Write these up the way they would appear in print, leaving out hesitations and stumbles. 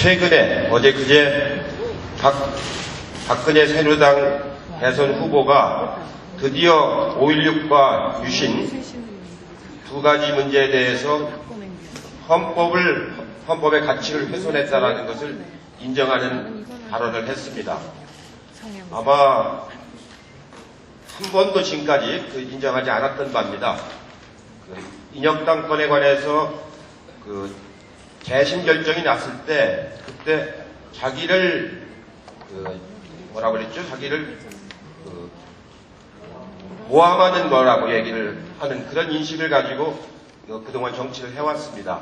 최근에 어제 그제 박근혜 새누리당 대선 후보가 드디어 5.16과 유신 두 가지 문제에 대해서 헌법의 가치를 훼손했다라는 것을 인정하는 발언을 했습니다. 아마 한 번도 지금까지 인정하지 않았던 바입니다. 인혁당권에 관해서 재심 결정이 났을 때 그때 자기를 뭐라고 그랬죠? 자기를 모함하는 거라고 얘기를 하는 그런 인식을 가지고 그동안 정치를 해왔습니다.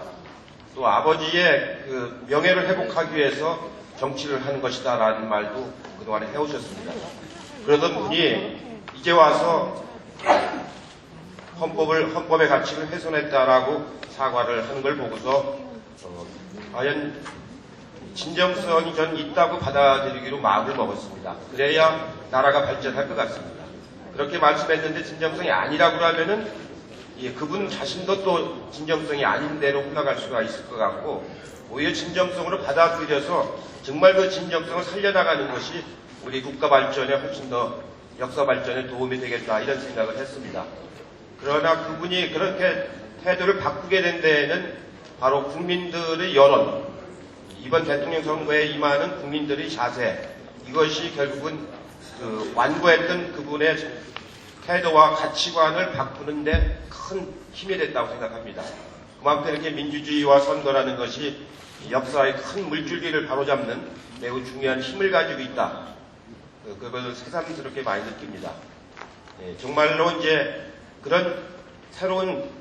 또 아버지의 명예를 회복하기 위해서 정치를 하는 것이다라는 말도 그동안에 해오셨습니다. 그러던 분이 이제 와서 헌법의 가치를 훼손했다라고 사과를 하는 걸 보고서 과연 진정성이 전 있다고 받아들이기로 마음을 먹었습니다. 그래야 나라가 발전할 것 같습니다. 그렇게 말씀했는데 진정성이 아니라고 하면은 그분 자신도 또 진정성이 아닌 대로 흘러갈 수가 있을 것 같고, 오히려 진정성으로 받아들여서 정말 그 진정성을 살려나가는 것이 우리 국가 발전에 훨씬 더 역사 발전에 도움이 되겠다, 이런 생각을 했습니다. 그러나 그분이 그렇게 태도를 바꾸게 된 데에는 바로 국민들의 여론, 이번 대통령 선거에 임하는 국민들의 자세, 이것이 결국은 완고했던 그분의 태도와 가치관을 바꾸는데 큰 힘이 됐다고 생각합니다. 그만큼 이렇게 민주주의와 선거라는 것이 역사의 큰 물줄기를 바로잡는 매우 중요한 힘을 가지고 있다. 그것을 새삼스럽게 많이 느낍니다. 정말로 이제 그런 새로운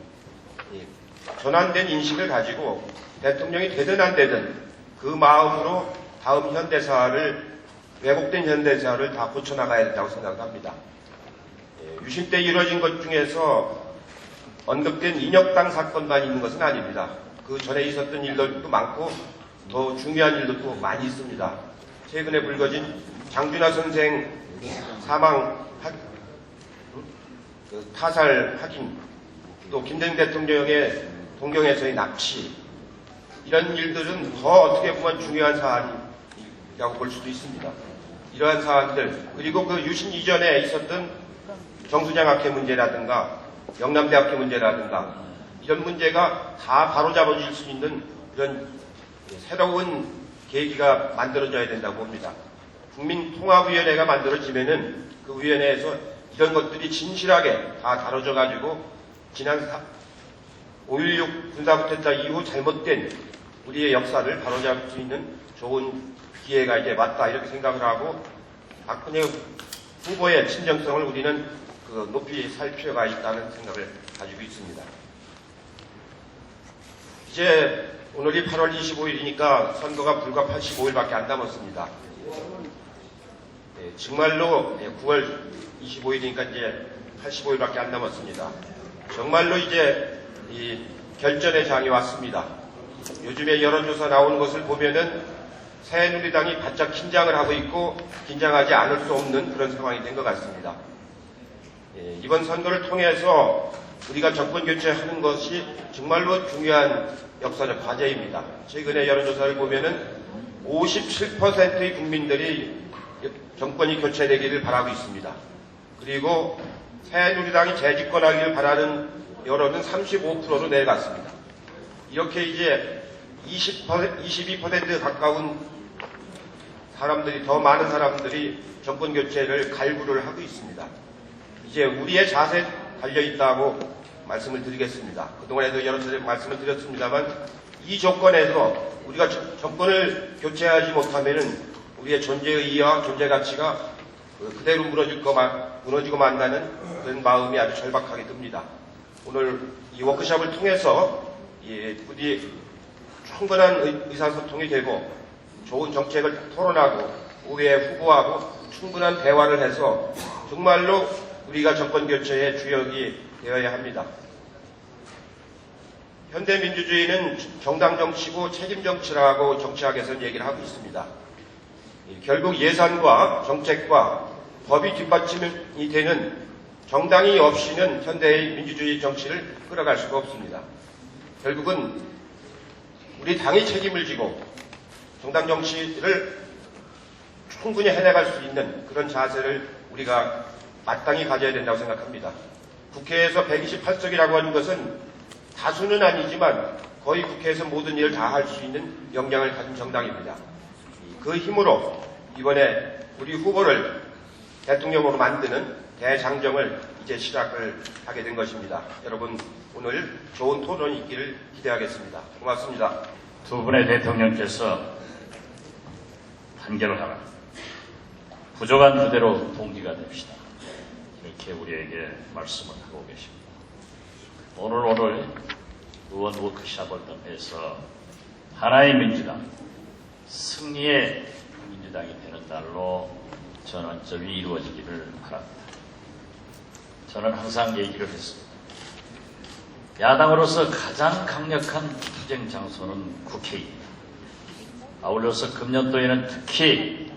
전환된 인식을 가지고 대통령이 되든 안 되든 그 마음으로 다음 현대사를, 왜곡된 현대사를 다 고쳐나가야 된다고 생각합니다. 유신 때 이루어진 것 중에서 언급된 인혁당 사건만 있는 것은 아닙니다. 그 전에 있었던 일들도 많고 더 중요한 일도 많이 있습니다. 최근에 불거진 장준하 선생 사망 타살 확인, 또 김대중 대통령의 동경에서의 납치, 이런 일들은 더 어떻게 보면 중요한 사안이라고 볼 수도 있습니다. 이러한 사안들, 그리고 그 유신 이전에 있었던 정수장 학회 문제라든가 영남대학교 문제라든가 이런 문제가 다 바로잡아질 수 있는 그런 새로운 계기가 만들어져야 된다고 봅니다. 국민통합위원회가 만들어지면은 그 위원회에서 이런 것들이 진실하게 다 다뤄져 가지고 지난 5.16 군사쿠데타 이후 잘못된 우리의 역사를 바로잡을 수 있는 좋은 기회가 이제 왔다, 이렇게 생각을 하고 박근혜 후보의 진정성을 우리는 높이 살 필요가 있다는 생각을 가지고 있습니다. 이제 오늘이 8월 25일이니까 선거가 불과 85일밖에 안 남았습니다. 정말로 9월 25일이니까 이제 85일밖에 안 남았습니다. 정말로 이제 이 결전의 장이 왔습니다. 요즘에 여론조사 나오는 것을 보면은 새누리당이 바짝 긴장을 하고 있고 긴장하지 않을 수 없는 그런 상황이 된 것 같습니다. 이번 선거를 통해서 우리가 정권 교체하는 것이 정말로 중요한 역사적 과제입니다. 최근에 여론조사를 보면은 57%의 국민들이 정권이 교체되기를 바라고 있습니다. 그리고 새누리당이 재집권하기를 바라는 여론은 35%로 내려갔습니다. 이렇게 이제 22% 가까운 사람들이, 더 많은 사람들이 정권 교체를 갈구를 하고 있습니다. 이제 우리의 자세에 달려있다고 말씀을 드리겠습니다. 그동안에도 여러 차례 말씀을 드렸습니다만, 이 조건에서 우리가 정권을 교체하지 못하면은 우리의 존재의의와 존재 가치가 그대로 무너지고 만다는 그런 마음이 아주 절박하게 듭니다. 오늘 이 워크숍을 통해서 부디 충분한 의사소통이 되고 좋은 정책을 토론하고 우리의 후보하고 충분한 대화를 해서 정말로 우리가 정권 교체의 주역이 되어야 합니다. 현대민주주의는 정당 정치고 책임 정치라고 정치학에서는 얘기를 하고 있습니다. 결국 예산과 정책과 법이 뒷받침이 되는 정당이 없이는 현대의 민주주의 정치를 끌어갈 수가 없습니다. 결국은 우리 당이 책임을 지고 정당 정치를 충분히 해나갈 수 있는 그런 자세를 우리가 마땅히 가져야 된다고 생각합니다. 국회에서 128석이라고 하는 것은 다수는 아니지만 거의 국회에서 모든 일을 다 할 수 있는 역량을 가진 정당입니다. 그 힘으로 이번에 우리 후보를 대통령으로 만드는 대장정을 이제 시작을 하게 된 것입니다. 여러분 오늘 좋은 토론이 있기를 기대하겠습니다. 고맙습니다. 두 분의 대통령께서 단결하라. 부족한 그대로 동기가 됩시다. 이렇게 우리에게 말씀을 하고 계십니다. 오늘 의원 워크숍을 통해서 하나의 민주당, 승리의 민주당이 되는 날로 전환점이 이루어지기를 바랍니다. 저는 항상 얘기를 했습니다. 야당으로서 가장 강력한 투쟁 장소는 국회입니다. 아울러서 금년도에는 특히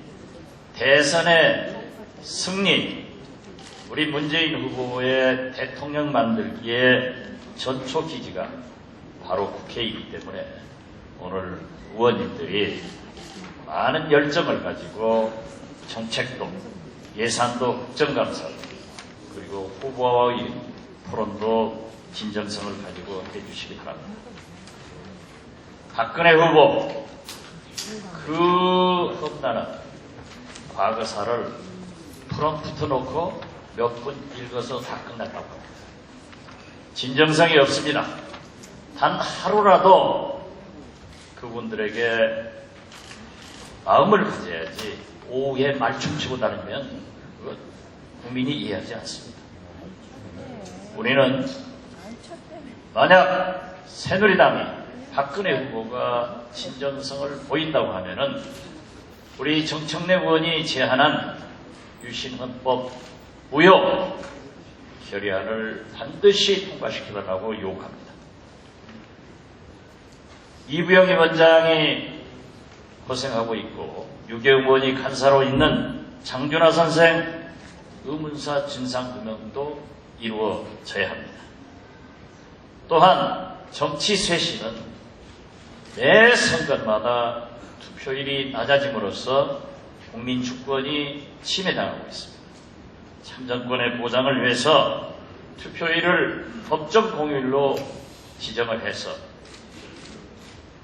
대선의 승리, 우리 문재인 후보의 대통령 만들기의 전초 기지가 바로 국회이기 때문에 오늘 의원님들이 많은 열정을 가지고 정책도, 예산도, 국정감사도, 그리고 후보와의 토론도 진정성을 가지고 해주시기 바랍니다. 박근혜 후보, 그 험난한 과거사를 프롬프트 놓고 몇 분 읽어서 다 끝났다고 합니다. 진정성이 없습니다. 단 하루라도 그분들에게 마음을 가져야지 오후에 말춤추고 다니면 그건 국민이 이해하지 않습니다. 우리는 만약 새누리당이 박근혜 후보가 진정성을 보인다고 하면은 우리 정청래 의원이 제안한 유신헌법 무효 결의안을 반드시 통과시키라고 요구합니다. 이부영 위원장이 고생하고 있고 유계웅 의원이 간사로 있는 장준하 선생 의문사 진상규명도 이루어져야 합니다. 또한 정치 쇄신은 매 선거마다 투표율이 낮아짐으로써 국민 주권이 침해당하고 있습니다. 참정권의 보장을 위해서 투표율을 법정 공휴일로 지정을 해서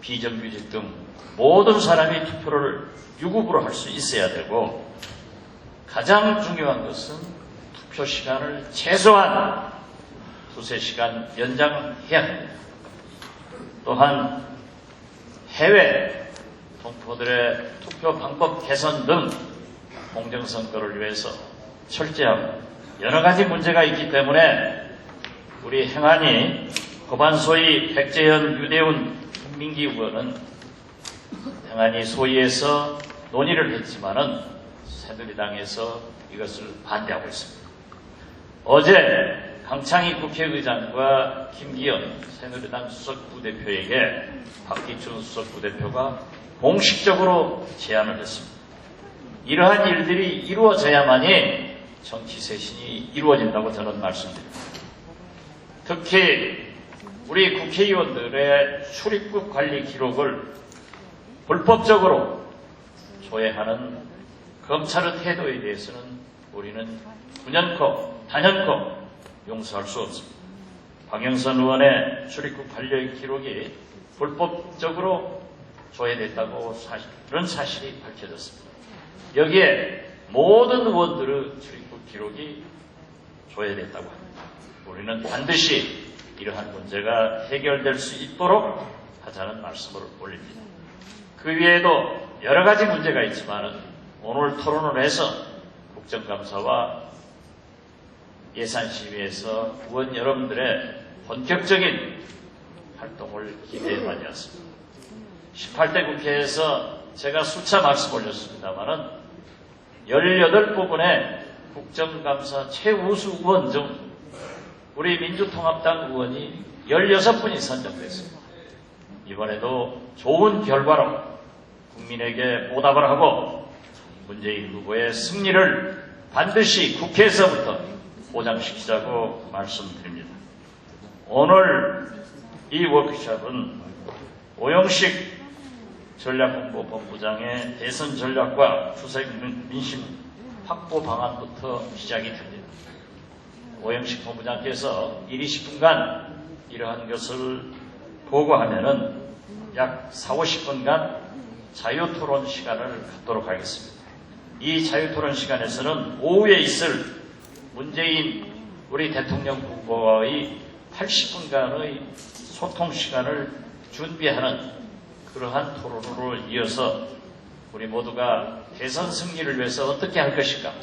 비정규직 등 모든 사람이 투표를 유급으로 할 수 있어야 되고, 가장 중요한 것은 투표 시간을 최소한 2~3시간 연장해야 합니다. 또한 해외 동포들의 투표 방법 개선 등 공정선거를 위해서 철저하고 여러 가지 문제가 있기 때문에 우리 행안위 법안 소위 백재현, 유대훈, 김민기 의원은 행안위 소위에서 논의를 했지만은 새누리당에서 이것을 반대하고 있습니다. 어제 강창희 국회의장과 김기현 새누리당 수석 부대표에게 박기춘 수석 부대표가 공식적으로 제안을 했습니다. 이러한 일들이 이루어져야만이 정치 쇄신이 이루어진다고 저는 말씀드립니다. 특히 우리 국회의원들의 출입국 관리 기록을 불법적으로 조회하는 검찰의 태도에 대해서는 우리는 단연코 용서할 수 없습니다. 박영선 의원의 출입국 관리 기록이 불법적으로 조회됐다고 그런 사실이 밝혀졌습니다. 여기에 모든 의원들의 출입국 기록이 조회됐다고 합니다. 우리는 반드시 이러한 문제가 해결될 수 있도록 하자는 말씀을 올립니다. 그 외에도 여러 가지 문제가 있지만 오늘 토론을 해서 국정감사와 예산심의에서 의원 여러분들의 본격적인 활동을 기대해 많이 왔습니다. 18대 국회에서 제가 수차 말씀 올렸습니다만은 18부분의 국정감사 최우수 의원 중 우리 민주통합당 의원이 16분이 선정됐습니다. 이번에도 좋은 결과로 국민에게 보답을 하고 문재인 후보의 승리를 반드시 국회에서부터 보장시키자고 말씀드립니다. 오늘 이 워크숍은 오영식 전략홍보본부장의 대선 전략과 추세 민심 확보 방안부터 시작이 됩니다. 오영식 본부장께서 20분간 이러한 것을 보고하면은 약 40~50분간 자유토론 시간을 갖도록 하겠습니다. 이 자유토론 시간에서는 오후에 있을 문재인 우리 대통령 후보의 80분간의 소통 시간을 준비하는 그러한 토론으로 이어서 우리 모두가 대선 승리를 위해서 어떻게 할 것인가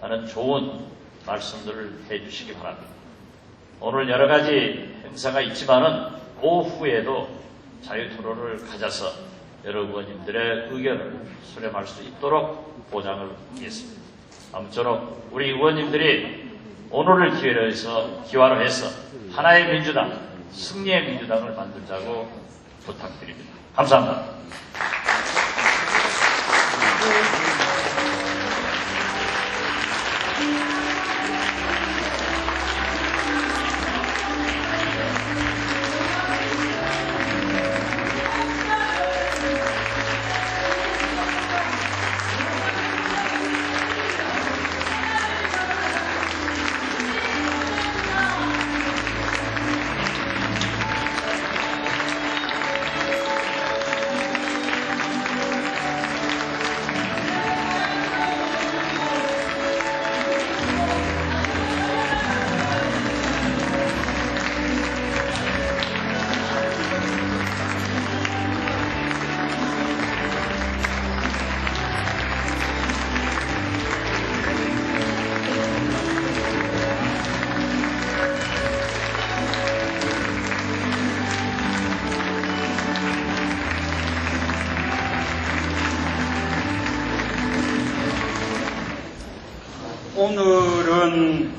하는 좋은 말씀들을 해주시기 바랍니다. 오늘 여러 가지 행사가 있지만은 오후에도 자유토론을 가져서 여러 의원님들의 의견을 수렴할 수 있도록 보장을 하겠습니다. 아무쪼록 우리 의원님들이 오늘을 기화로 해서 하나의 민주당, 승리의 민주당을 만들자고 부탁드립니다. 감사합니다. 오늘은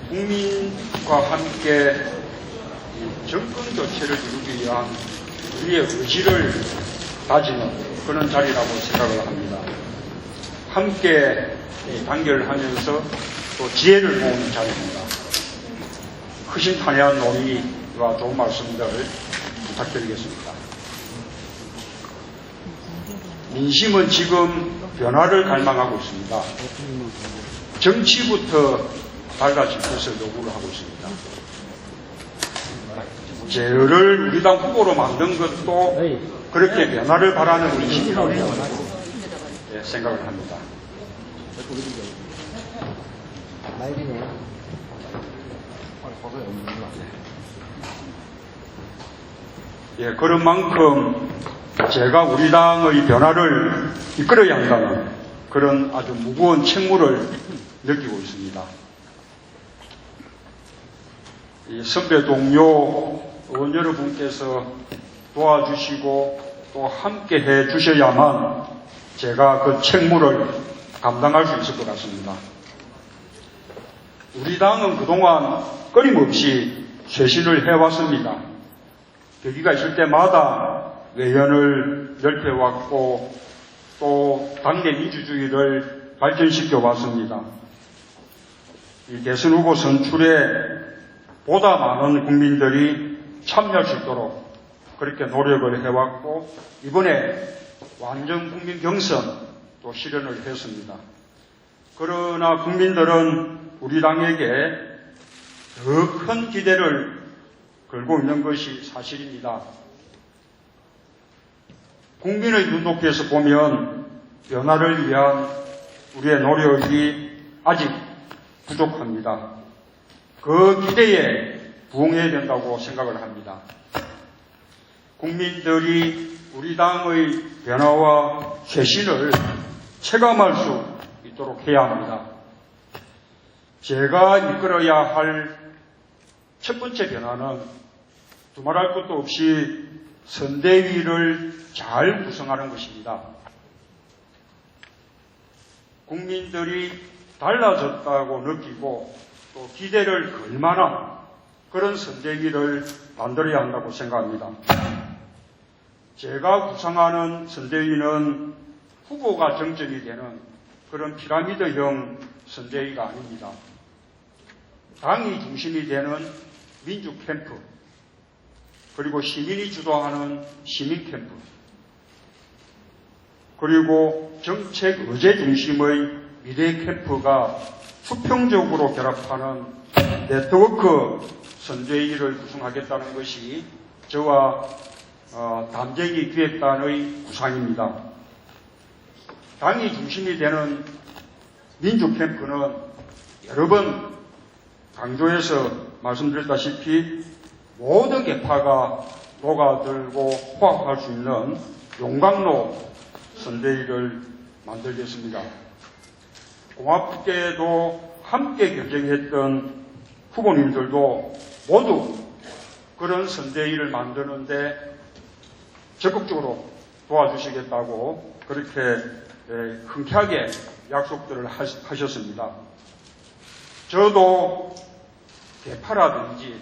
국민과 함께 정권 교체를 이루기 위한 우리의 의지를 다지는 그런 자리라고 생각을 합니다. 함께 단결하면서 또 지혜를 모으는 자리입니다. 허심탄회한 논의와 좋은 말씀들 부탁드리겠습니다. 민심은 지금 변화를 갈망하고 있습니다. 정치부터 달라질 것을 요구를 하고 있습니다. 제어를 우리 당 후보로 만든 것도 그렇게 변화를 바라는 민심이라고 생각을 합니다. 그런 만큼 제가 우리 당의 변화를 이끌어야 한다는 그런 아주 무거운 책무를 느끼고 있습니다. 이 선배 동료 의원 여러분께서 도와주시고 또 함께 해 주셔야만 제가 그 책무를 감당할 수 있을 것 같습니다. 우리 당은 그동안 끊임없이 쇄신을 해왔습니다. 계기가 있을 때마다 외연을 넓혀왔고 또 당내 민주주의를 발전시켜 왔습니다. 이 대선 후보 선출에 보다 많은 국민들이 참여할 수 있도록 그렇게 노력을 해왔고 이번에 완전 국민 경선 또 실현을 했습니다. 그러나 국민들은 우리 당에게 더 큰 기대를 걸고 있는 것이 사실입니다. 국민의 눈높이에서 보면 변화를 위한 우리의 노력이 아직 부족합니다. 그 기대에 부응해야 된다고 생각을 합니다. 국민들이 우리 당의 변화와 쇄신을 체감할 수 있도록 해야 합니다. 제가 이끌어야 할 첫 번째 변화는 두말할 것도 없이 선대위를 잘 구성하는 것입니다. 국민들이 달라졌다고 느끼고 또 기대를 걸 만한 그런 선대위를 만들어야 한다고 생각합니다. 제가 구성하는 선대위는 후보가 정점이 되는 그런 피라미드형 선대위가 아닙니다. 당이 중심이 되는 민주 캠프, 그리고 시민이 주도하는 시민 캠프, 그리고 정책 의제 중심의 미래 캠프가 수평적으로 결합하는 네트워크 선대위를 구성하겠다는 것이 저와 담쟁이 기획단의 구상입니다. 당이 중심이 되는 민주캠프는 여러 번 강조해서 말씀드렸다시피 모든 계파가 녹아들고 호합할 수 있는 용광로 선대위를 만들겠습니다. 고맙게도 함께 결정했던 후보님들도 모두 그런 선대위를 만드는데 적극적으로 도와주시겠다고 그렇게 흔쾌하게 약속들을 하셨습니다. 저도 개파라든지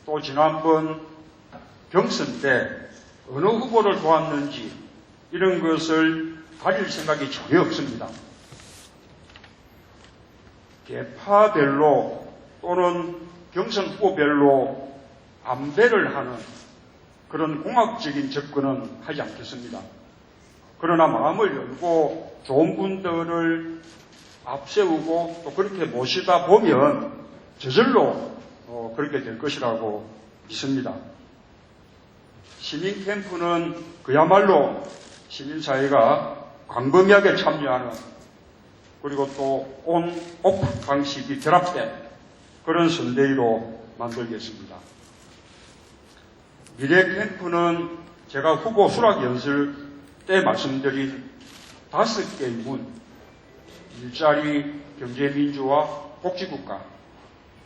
또 지난번 경선 때 어느 후보를 도왔는지 이런 것을 가릴 생각이 전혀 없습니다. 개파별로 또는 경선 후보별로 안배를 하는 그런 공학적인 접근은 하지 않겠습니다. 그러나 마음을 열고 좋은 분들을 앞세우고 또 그렇게 모시다 보면 저절로 그렇게 될 것이라고 믿습니다. 시민 캠프는 그야말로 시민사회가 광범위하게 참여하는 그리고 또 온, 오프 방식이 결합된 그런 선대위로 만들겠습니다. 미래 캠프는 제가 후보 수락 연설 때 말씀드린 5개의 문, 일자리, 경제민주화, 복지국가,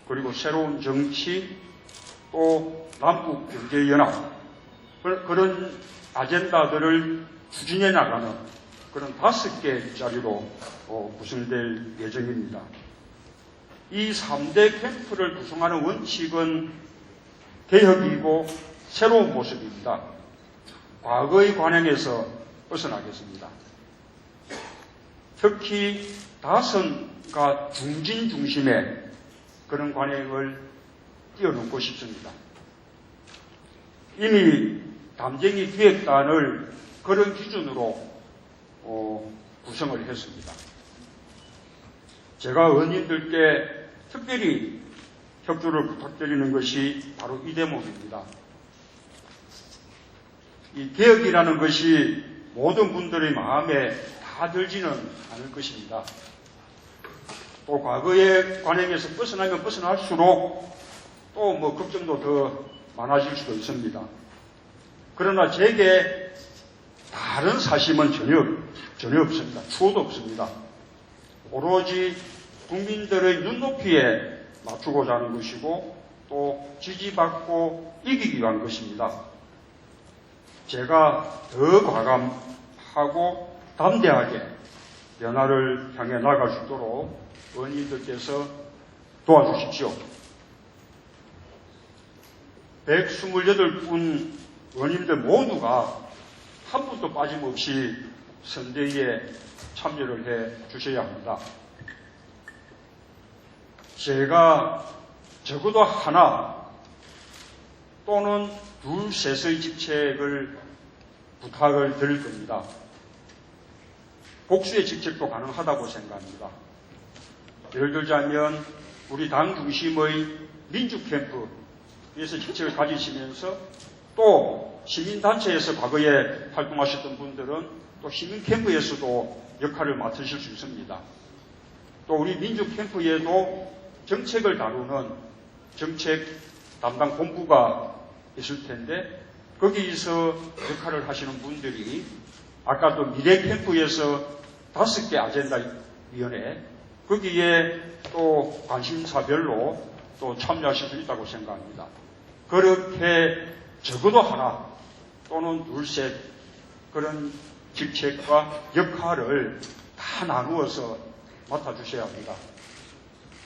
그리고 새로운 정치, 또 남북경제연합, 그런 아젠다들을 추진해 나가는 그런 5개의 일자리로 구성될 예정입니다. 이 3대 캠프를 구성하는 원칙은 개혁이고 새로운 모습입니다. 과거의 관행에서 벗어나겠습니다. 특히 다선과 중진 중심의 그런 관행을 뛰어넘고 싶습니다. 이미 담쟁이 기획단을 그런 기준으로 구성을 했습니다. 제가 의원님들께 특별히 협조를 부탁드리는 것이 바로 이 대목입니다. 이 개혁이라는 것이 모든 분들의 마음에 다 들지는 않을 것입니다. 또 과거의 관행에서 벗어나면 벗어날수록 또 뭐 걱정도 더 많아질 수도 있습니다. 그러나 제게 다른 사심은 전혀 없습니다. 추호도 없습니다. 오로지 국민들의 눈높이에 맞추고자 하는 것이고 또 지지받고 이기기 위한 것입니다. 제가 더 과감하고 담대하게 변화를 향해 나갈 수 있도록 의원님들께서 도와주십시오. 128분 의원님들 모두가 한 분도 빠짐없이 선대위에 참여를 해 주셔야 합니다. 제가 적어도 하나 또는 둘, 셋의 직책을 부탁을 드릴 겁니다. 복수의 직책도 가능하다고 생각합니다. 예를 들자면 우리 당 중심의 민주캠프에서 직책을 가지시면서 또 시민단체에서 과거에 활동하셨던 분들은 또 시민캠프에서도 역할을 맡으실 수 있습니다. 또 우리 민주캠프에도 정책을 다루는 정책 담당 본부가 있을 텐데 거기서 역할을 하시는 분들이 아까 또 미래캠프에서 5개 아젠다 위원회 거기에 또 관심사별로 또 참여하실 수 있다고 생각합니다. 그렇게 적어도 하나 또는 둘, 셋 그런 직책과 역할을 다 나누어서 맡아주셔야 합니다.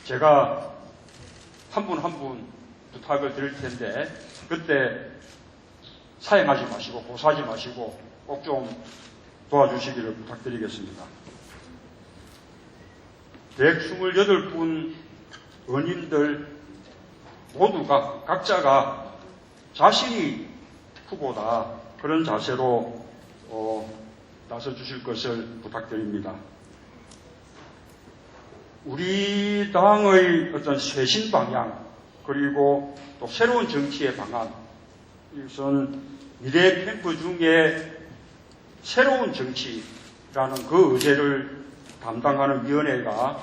제가 한 분 한 분 부탁을 드릴 텐데 그때 사양하지 마시고 고사하지 마시고 꼭 좀 도와주시기를 부탁드리겠습니다. 128분 의원님들 모두가 각자가 자신이 후보다 그런 자세로 나서 주실 것을 부탁드립니다. 우리 당의 어떤 쇄신 방향, 그리고 또 새로운 정치의 방안, 이것은 미래 캠프 중에 새로운 정치라는 그 의제를 담당하는 위원회가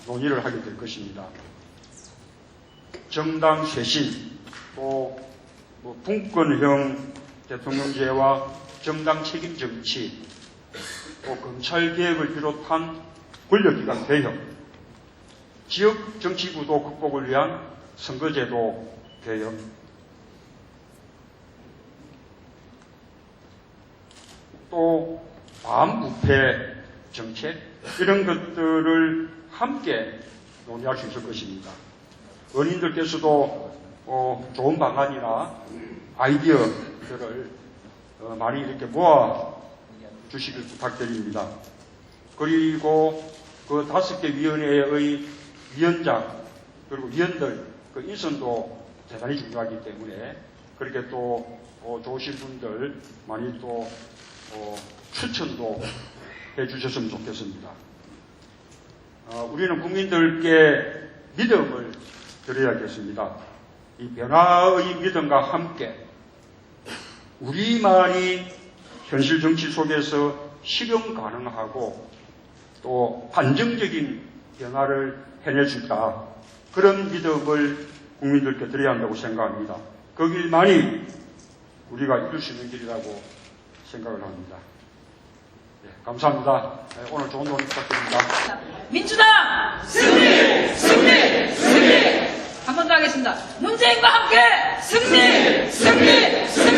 논의를 하게 될 것입니다. 정당 쇄신, 또 분권형 대통령제와 정당 책임 정치, 또 검찰 개혁을 비롯한 권력기관 개혁, 지역 정치구도 극복을 위한 선거제도 개혁, 또 반부패 정책, 이런 것들을 함께 논의할 수 있을 것입니다. 의원님들께서도 좋은 방안이나 아이디어들을 많이 이렇게 모아 주시길 부탁드립니다. 그리고 그 5개 위원회의 위원장 그리고 위원들 그 인선도 대단히 중요하기 때문에 그렇게 또 좋으신 분들 많이 또 추천도 해 주셨으면 좋겠습니다. 우리는 국민들께 믿음을 드려야겠습니다. 이 변화의 믿음과 함께 우리만이 현실 정치 속에서 실현 가능하고 또 안정적인 변화를 해낼 수 있다. 그런 믿음을 국민들께 드려야 한다고 생각합니다. 그 길만이 우리가 이룰 수 있는 길이라고 생각을 합니다. 네, 감사합니다. 네, 오늘 좋은 논의 부탁드립니다. 민주당 승리! 승리! 승리! 한 번 더 하겠습니다. 문재인과 함께 승리! 승리! 승리!